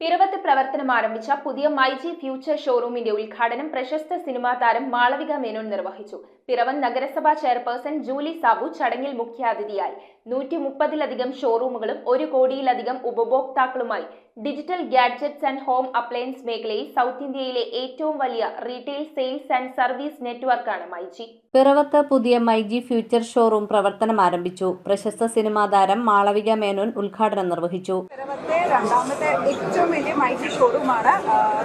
പിറവത്ത് പ്രവർത്തനം ആരംഭിച്ച പുതിയ മൈജി ഫ്യൂച്ചർ ഷോറൂമിന്റെ ഉദ്ഘാടനം പ്രശസ്ത സിനിമാ താരം മാളവിക മേനോൻ നിർവഹിച്ചു. പിറവം നഗരസഭാ ചെയർപേഴ്സൺ ജൂലി സാബു ചടങ്ങിൽ മുഖ്യാതിഥിയായി. 130-ലധികം ഷോറൂമുകളും 1 കോടിയിലധികം ഉപഭോക്താക്കളുമായി digital gadgets and home appliance മേഖലയിൽ സൗത്ത് ഇന്ത്യയിലെ ഏറ്റവും വലിയ റീറ്റെയിൽ സെയിൽസ് ആൻഡ് സർവീസ് നെറ്റ്വർക്കാണ് മൈജി. പിറവത്ത് പുതിയ മൈജി ഫ്യൂച്ചർ ഷോറൂം പ്രവർത്തനം ആരംഭിച്ചു. പ്രശസ്ത സിനിമാ താരം മാളവിക മേനോൻ ഉദ്ഘാടനം നിർവഹിച്ചു. പിറവത്തെ രണ്ടാമത്തെ ഏറ്റവും വലിയ മൈജി ഷോറൂമാണ്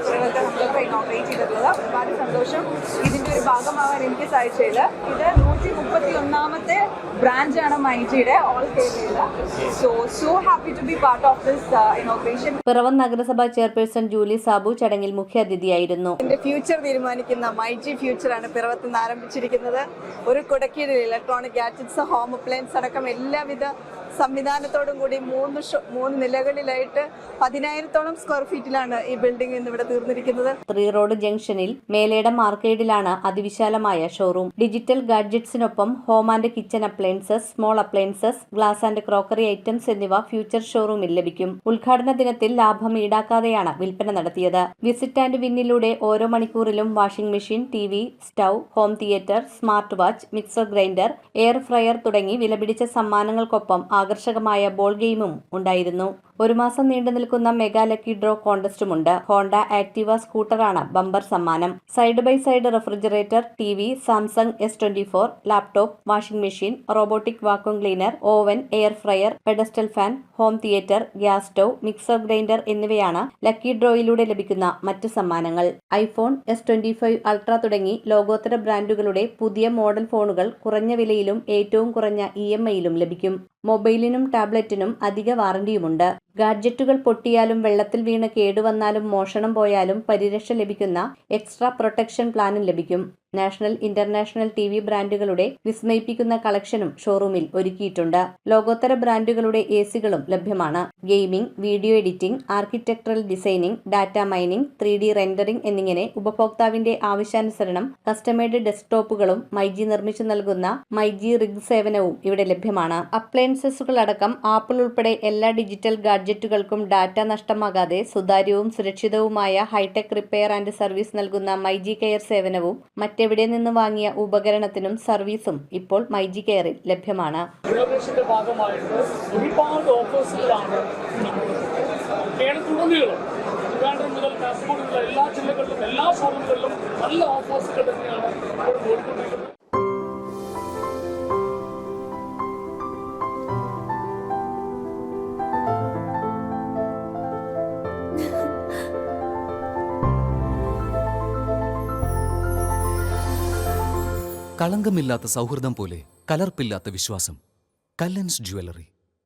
പിറവത്തെ നമ്മളിപ്പോൾ ഇനോഗ്രേറ്റ് ചെയ്തിട്ടുള്ളത്. ഒരുപാട് സന്തോഷം ഇതിന്റെ ഒരു ഭാഗമാവാൻ എനിക്ക് സാധിച്ചതിൽ. ഇത് 131ാമത്തെ ബ്രാഞ്ചാണ് മൈജിയുടെ ഓൾ കേരളയിൽ. So happy to be part of this inauguration. Piravom നഗരസഭാ ചെയർപേഴ്സൺ ജൂലി സാബു ചടങ്ങിൽ മുഖ്യാതിഥിയായിരുന്നു. ഇതിന്റെ ഫ്യൂച്ചർ തീരുമാനിക്കുന്ന മൈജി ഫ്യൂച്ചറാണ് പിറവത്ത് നിന്ന് ആരംഭിച്ചിരിക്കുന്നത്. ഒരു കുടക്കീഴിൽ ഇലക്ട്രോണിക് ഗാഡ്ജറ്റ്സ്, ഹോം അപ്ലയൻസ് അടക്കം എല്ലാവിധ സംവിധാനത്തോടും കൂടി 3 നിലകളിലായിട്ട് 10,000-ഓളം സ്ക്വയർ ഫീറ്റിലാണ് ഈ ബിൽഡിംഗ് ഇന്ന് ഇവിടെ തീർന്നിരിക്കുന്നത്. 3 റോഡ് ജംഗ്ഷനിൽ മേലേടം മാർക്കേഡിലാണ് അതിവിശാലമായ ഷോറൂം. ഡിജിറ്റൽ ഗാഡ്ജറ്റ്സിനൊപ്പം home and kitchen appliances, small appliances, glass and crockery items എന്നിവ ഫ്യൂച്ചർ ഷോറൂമിൽ ലഭിക്കും. ഉദ്ഘാടന ദിനത്തിൽ ലാഭം ഈടാക്കാതെയാണ് വിൽപ്പന നടത്തിയത്. വിസിറ്റ് ആൻഡ് വിന്നിലൂടെ ഓരോ മണിക്കൂറിലും washing machine, TV, stove, home theatre, smart watch, mixer grinder, air fryer തുടങ്ങി വിലപിടിച്ച സമ്മാനങ്ങൾക്കൊപ്പം ആകർഷകമായ ബോൾ ഗെയിമും ഉണ്ടായിരുന്നു. 1 മാസം നീണ്ടു നിൽക്കുന്ന മെഗാ ലക്കി ഡ്രോ കോൺടെസ്റ്റുമുണ്ട്. ഹോണ്ട ആക്ടിവ സ്കൂട്ടറാണ് ബമ്പർ സമ്മാനം. Side by side refrigerator, TV, Samsung S24, laptop, washing machine, robotic vacuum cleaner, oven, air fryer, pedestal fan, home theatre, gas stove, mixer grinder എന്നിവയാണ് lucky ഡ്രോയിലൂടെ ലഭിക്കുന്ന മറ്റ് സമ്മാനങ്ങൾ. iPhone S25 ultra തുടങ്ങി ലോകോത്തര ബ്രാൻഡുകളുടെ പുതിയ മോഡൽ ഫോണുകൾ കുറഞ്ഞ വിലയിലും ഏറ്റവും കുറഞ്ഞ EMI-യിലും ലഭിക്കും. മൊബൈലിനും ടാബ്ലറ്റിനും അധിക വാറണ്ടിയുമുണ്ട്. ഗാഡ്ജറ്റുകൾ പൊട്ടിയാലും വെള്ളത്തിൽ വീണ് കേടുവന്നാലും മോഷണം പോയാലും പരിരക്ഷ ലഭിക്കുന്ന എക്സ്ട്രാ പ്രൊട്ടക്ഷൻ പ്ലാനും ലഭിക്കും. നാഷണൽ, ഇന്റർനാഷണൽ TV ബ്രാൻഡുകളുടെ വിസ്മയിപ്പിക്കുന്ന കളക്ഷനും ഷോറൂമിൽ ഒരുക്കിയിട്ടുണ്ട്. ലോകോത്തര ബ്രാൻഡുകളുടെ AC-കളും ലഭ്യമാണ്. Gaming, video editing, architectural designing, data mining, 3D rendering എന്നിങ്ങനെ ഉപഭോക്താവിന്റെ ആവശ്യാനുസരണം കസ്റ്റമൈസ്ഡ് ഡെസ്ക്ടോപ്പുകളും മൈജി നിർമ്മിച്ചു നൽകുന്ന മൈജി റിഗ് സേവനവും ഇവിടെ ലഭ്യമാണ്. അപ്ലയൻസസുകളടക്കം ആപ്പിൾ ഉൾപ്പെടെ എല്ലാ ഡിജിറ്റൽ ഗാഡ്ജറ്റുകൾക്കും ഡാറ്റ നഷ്ടമാകാതെ സുതാര്യവും സുരക്ഷിതവുമായ ഹൈടെക് റിപ്പയർ ആൻഡ് സർവീസ് നൽകുന്ന മൈജി കെയർ സേവനവും മറ്റെവിടെ നിന്ന് വാങ്ങിയ ഉപകരണത്തിനും സർവീസും ഇപ്പോൾ മൈജി കെയറിൽ ലഭ്യമാണ്. ഒരുപാട് ഓഫേഴ്സുകളാണ് കേരളത്തിലുടനീളം ട്രിവാൻഡ്രം മുതൽ കാസർഗോഡ് മുതൽ എല്ലാ ജില്ലകളിലും എല്ലാ ഷോറൂമുകളിലും നല്ല ഓഫേഴ്സുകൾ തന്നെയാണ് ഇപ്പോൾ ഓടിക്കൊണ്ടിരിക്കുന്നത്. കളങ്കമില്ലാത്ത സൗഹൃദം പോലെ കലർപ്പില്ലാത്ത വിശ്വാസം. കല്ലൻസ് ജ്വല്ലറി.